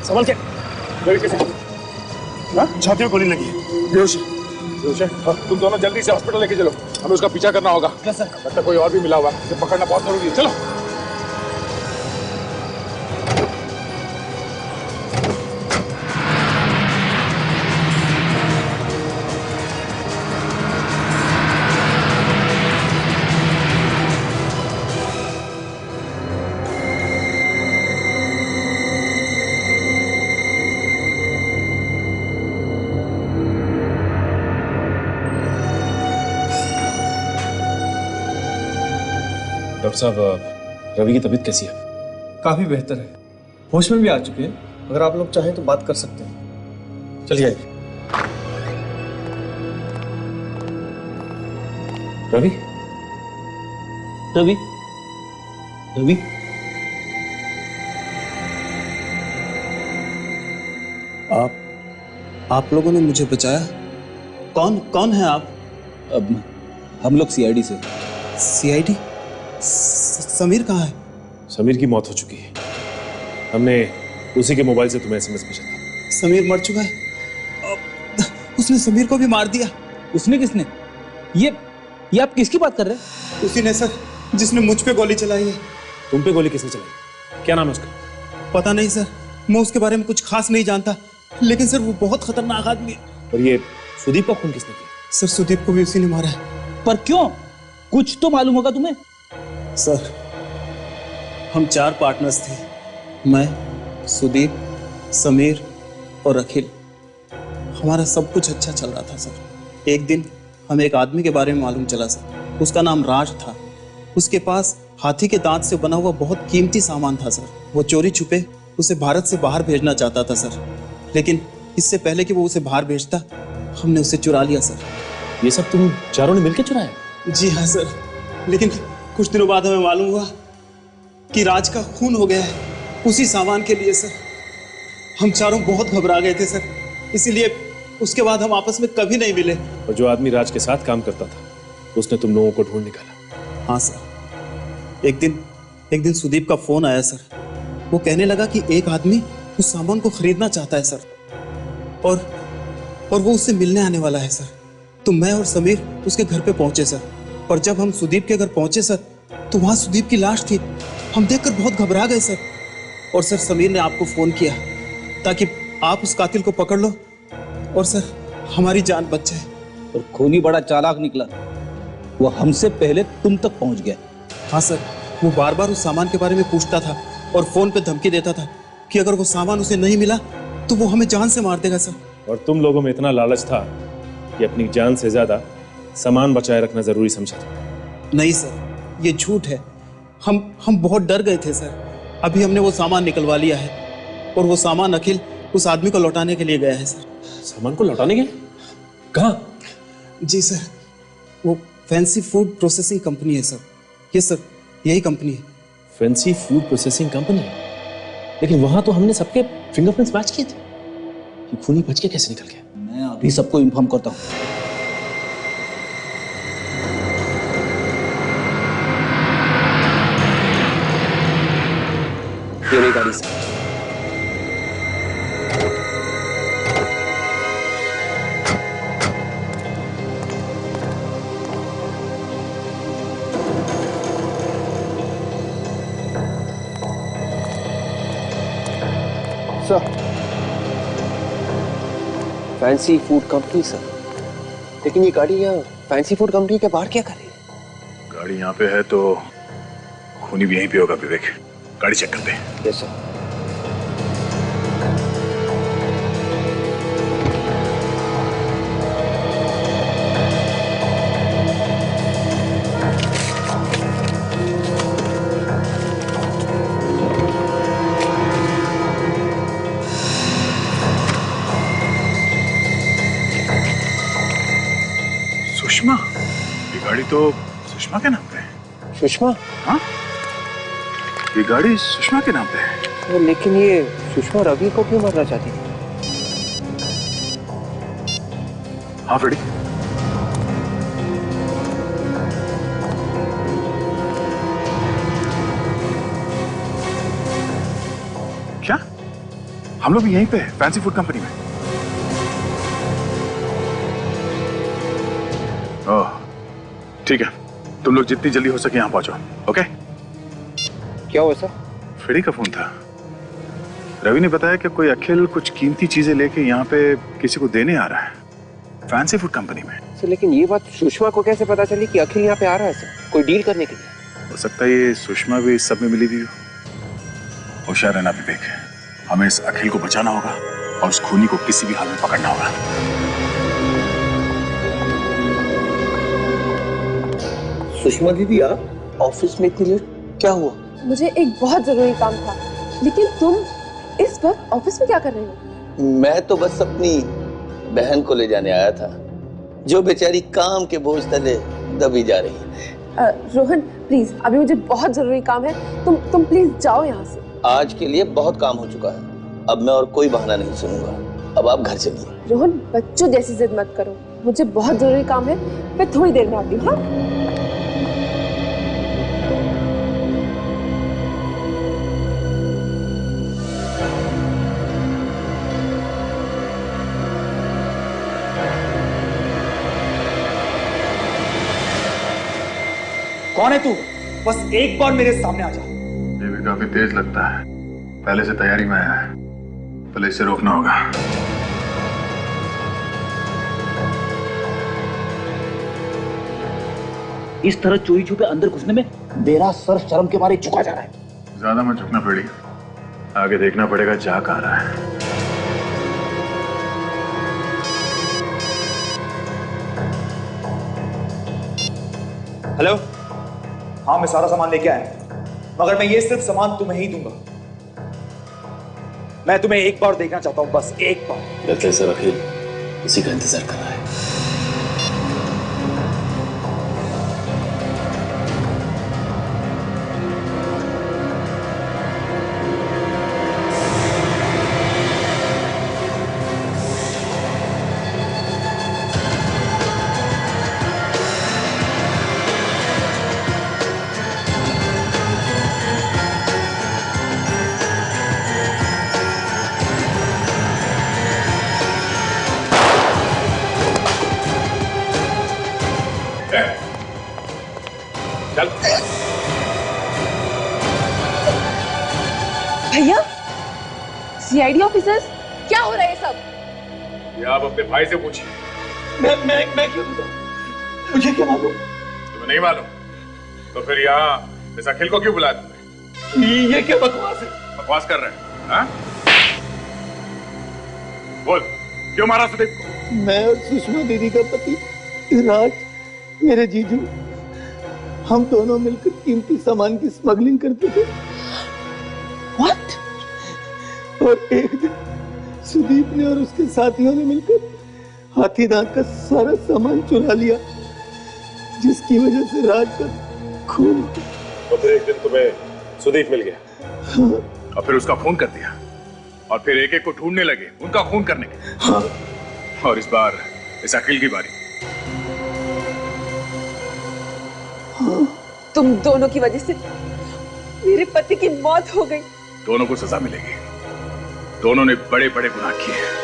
संभल के। रवि कैसे? छाती में गोली लगी है, बेहोश है। तुम दोनों जल्दी से हॉस्पिटल लेके चलो, हमें उसका पीछा करना होगा। लगता कोई और भी मिला हुआ है, उसे पकड़ना बहुत जरूरी है। चलो। डॉक्टर साहब, रवि की तबीयत कैसी है? काफी बेहतर है, होश में भी आ चुके हैं। अगर आप लोग चाहें तो बात कर सकते हैं। चलिए आइए। रवि रवि रवि आप लोगों ने मुझे बचाया। कौन है आप? अब हम लोग सीआईडी से। सीआईडी? समीर कहाँ है? समीर की मौत हो चुकी है, हमने उसी के मोबाइल से तुम्हें एसएमएस भेजा था। समीर मर चुका है? उसने समीर को भी मार दिया। उसने? किसने? ये आप किसकी बात कर रहे हैं? उसी ने सर, जिसने मुझ पे गोली चलाई है। तुम पे गोली किसने चलाई? क्या नाम है उसका? पता नहीं सर, मैं उसके बारे में कुछ खास नहीं जानता, लेकिन सर वो बहुत खतरनाक आदमी है। और ये सुदीप का खून किसने किया? सर सुदीप को भी उसी ने मारा है। पर क्यों? कुछ तो मालूम होगा तुम्हें। सर हम 4 पार्टनर्स थे, मैं, सुदीप, समीर और अखिल। हमारा सब कुछ अच्छा चल रहा था सर। एक दिन हमें एक आदमी के बारे में मालूम चला सर। उसका नाम राज था। उसके पास हाथी के दांत से बना हुआ बहुत कीमती सामान था सर। वो चोरी छुपे उसे भारत से बाहर भेजना चाहता था सर, लेकिन इससे पहले कि वो उसे बाहर भेजता हमने उसे चुरा लिया सर। ये सब तुम चारों ने मिलकर चुराया? जी हाँ सर, लेकिन कुछ दिनों बाद हमें मालूम हुआ कि राज का खून हो गया है उसी सामान के लिए सर। हम चारों बहुत घबरा गए थे सर, इसीलिए उसके बाद हम आपस में कभी नहीं मिले। और जो आदमी राज के साथ काम करता था उसने तुम लोगों को ढूंढ निकाला? हाँ सर। एक दिन सुदीप का फोन आया सर। वो कहने लगा कि एक आदमी उस सामान को खरीदना चाहता है सर, और वो उससे मिलने आने वाला है सर। तो मैं और समीर उसके घर पे पहुंचे सर, और जब हम सुदीप के घर पहुंचे सर तो वहां सुदीप की लाश थी। हम देखकर बहुत घबरा गए सर। और सर समीर ने आपको फोन किया ताकि आप उस कातिल को पकड़ लो और सर हमारी जान बच जाए। और खूनी बड़ा चालाक निकला, वो हमसे पहले तुम तक पहुंच गया। हाँ सर, वो बार बार उस सामान के बारे में पूछता था और फोन पे धमकी देता था कि अगर वो सामान उसे नहीं मिला तो वो हमें जान से मार देगा सर। और तुम लोगों में इतना लालच था कि अपनी जान से ज्यादा सामान बचाए रखना जरूरी समझा था? नहीं सर, ये झूठ है। हम बहुत डर गए थे सर। अभी हमने वो सामान निकलवा लिया है, और वो सामान अखिल उस आदमी को लौटाने के लिए गया है सर। सामान को लौटाने के लिए? कहाँ? जी सर, वो फैंसी फूड प्रोसेसिंग कंपनी है सर। ये सर, यही कंपनी है। Fancy food processing company? लेकिन वहां तो हमने सबके फिंगरप्रिंट्स मैच किए थे। ये खूनी बच के कैसे निकल गया? मैं अभी सबको इन्फॉर्म करता हूँ। ये रही गाड़ी से। फैंसी फूड कंपनी सर, लेकिन ये गाड़ी यहाँ फैंसी फूड कंपनी के बाहर क्या कर रही है? गाड़ी यहाँ पे है तो खूनी भी यहीं पे होगा। विवेक, गाड़ी चेक करते हैं। Yes sir. सुषमा? ये गाड़ी तो सुषमा के नाम पे है। सुषमा? हाँ, ये गाड़ी सुषमा के नाम पे है। लेकिन ये सुषमा रवि को क्यों मारना चाहती है? हाँ फ्रेडी, क्या हम लोग भी यहीं पे हैं, फैंसी फूड कंपनी में? ओह ठीक है, तुम लोग जितनी जल्दी हो सके यहाँ पहुंचो। ओके? क्या हुआ सर? फ्रेडी का फोन था। रवि ने बताया कि कोई अखिल कुछ कीमती चीजें लेके यहाँ पे किसी को देने आ रहा है, फैंसी फूड कंपनी में। सर लेकिन ये बात सुषमा को कैसे पता चली कि अखिल यहाँ पे आ रहा है सर, कोई डील करने के लिए? हो सकता है ये सुषमा भी इस सब में मिली हुई हो। होशियार रहना विवेक, हमें इस अखिल को बचाना होगा और उस खूनी को किसी भी हाल में पकड़ना होगा। सुषमा दीदी आप ऑफिस में इतनी लेट क्या हुआ? मुझे एक बहुत जरूरी काम था, लेकिन तुम इस वक्त ऑफिस में क्या कर रहे हो? मैं तो बस अपनी बहन को ले जाने आया था, जो बेचारी काम के बोझ तले दबी जा रही है। रोहन प्लीज, अभी मुझे बहुत जरूरी काम है, तुम प्लीज जाओ यहाँ से। आज के लिए बहुत काम हो चुका है, अब मैं और कोई बहाना नहीं सुनूंगा। अब आप घर चलिए। रोहन बच्चों जैसी जिद मत करो, मुझे बहुत जरूरी काम है, मैं थोड़ी देर में आती हूँ। हाँ? कौन है तू? बस एक बार मेरे सामने आ जा। ये भी काफी तेज लगता है, पहले से तैयारी में आया है, पहले इसे रोकना होगा। इस तरह चोरी छुपे अंदर घुसने में मेरा सर शर्म के मारे झुका जा रहा है। ज्यादा मत झुकना पड़ी, आगे देखना पड़ेगा जा कहाँ रहा है। हेलो, हाँ मैं सारा सामान लेके आया, मगर मैं ये सिर्फ सामान तुम्हें ही दूंगा। मैं तुम्हें एक बार देखना चाहता हूं, बस एक बार। लगता है सर अखिल उसी का इंतजार कर रहा है। चल भैया, सीआईडी ऑफिसर्स, क्या हो रहा है सब? ये आप अपने भाई से पूछिए। मैं क्यों बताऊं? मुझे क्या मालूम? तुम्हें नहीं मालूम तो फिर यहाँ इस अखिल को क्यों बुलाया तुमने? ये क्या बकवास है? बकवास कर रहे हैं हाँ? बोल, क्यों मारा सुदीप को? मैं और सुषमा दीदी का पति राज, मेरे जीजू, हम दोनों मिलकर कीमती सामान की स्मगलिंग करते थे। What? और एक दिन सुदीप ने और उसके साथियों ने मिलकर हाथी दांत का सारा सामान चुरा लिया, जिसकी वजह से राज का खून। और फिर एक दिन तुम्हें सुदीप मिल गया। हाँ। और फिर उसका फोन कर दिया और फिर एक एक को ढूंढने लगे उनका खून करने के। हाँ। और इस बार इस अखिल की बारी। हाँ। तुम दोनों की वजह से मेरे पति की मौत हो गई। दोनों को सजा मिलेगी, दोनों ने बड़े बड़े गुनाह किए हैं।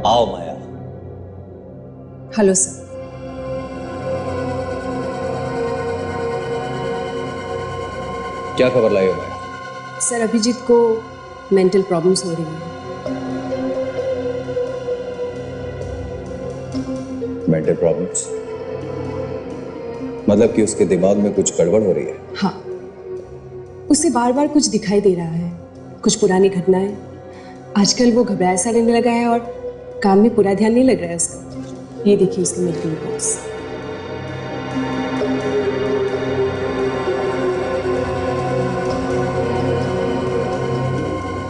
आओ माया। Hello sir. क्या खबर लाई हो माया? सर अभिजीत को मेंटल प्रॉब्लम्स हो रही हैं। Mental problems? मतलब कि उसके दिमाग में कुछ गड़बड़ हो रही है? हाँ, उसे बार बार कुछ दिखाई दे रहा है, कुछ पुरानी घटनाएं। आजकल वो घबराया सा रहने लगा है और काम में पूरा ध्यान नहीं लग रहा है उसका। ये देखिए उसके मेडिकल रिपोर्ट्स।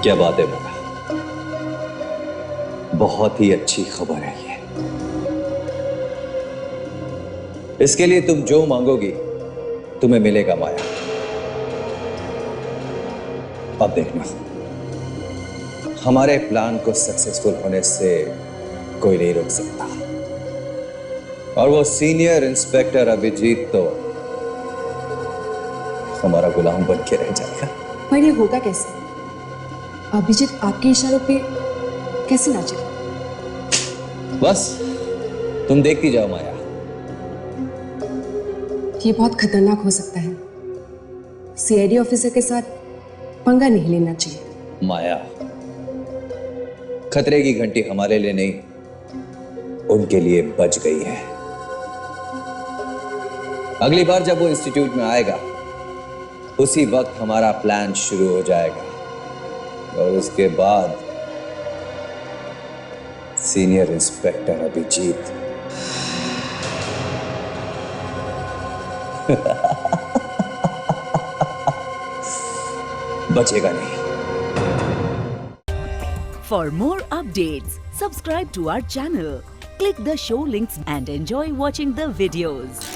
क्या बात है माया, बहुत ही अच्छी खबर है ये। इसके लिए तुम जो मांगोगी तुम्हें मिलेगा माया। अब देखना, हमारे प्लान को सक्सेसफुल होने से कोई नहीं रोक सकता। और वो सीनियर इंस्पेक्टर अभिजीत तो हमारा गुलाम बन के रह जाएगा। पर ये होगा कैसे? अभिजीत आपके इशारों पे कैसे नाचेगा? बस तुम देखती जाओ माया। ये बहुत खतरनाक हो सकता है। सीआईडी ऑफिसर के साथ पंगा नहीं लेना चाहिए। माया, खतरे की घंटी हमारे लिए नहीं, उनके लिए बज गई है। अगली बार जब वो इंस्टीट्यूट में आएगा, उसी वक्त हमारा प्लान शुरू हो जाएगा। और उसके बाद सीनियर इंस्पेक्टर अभिजीत बचेगा नहीं। For more updates, subscribe to our channel, click the show links and enjoy watching the videos.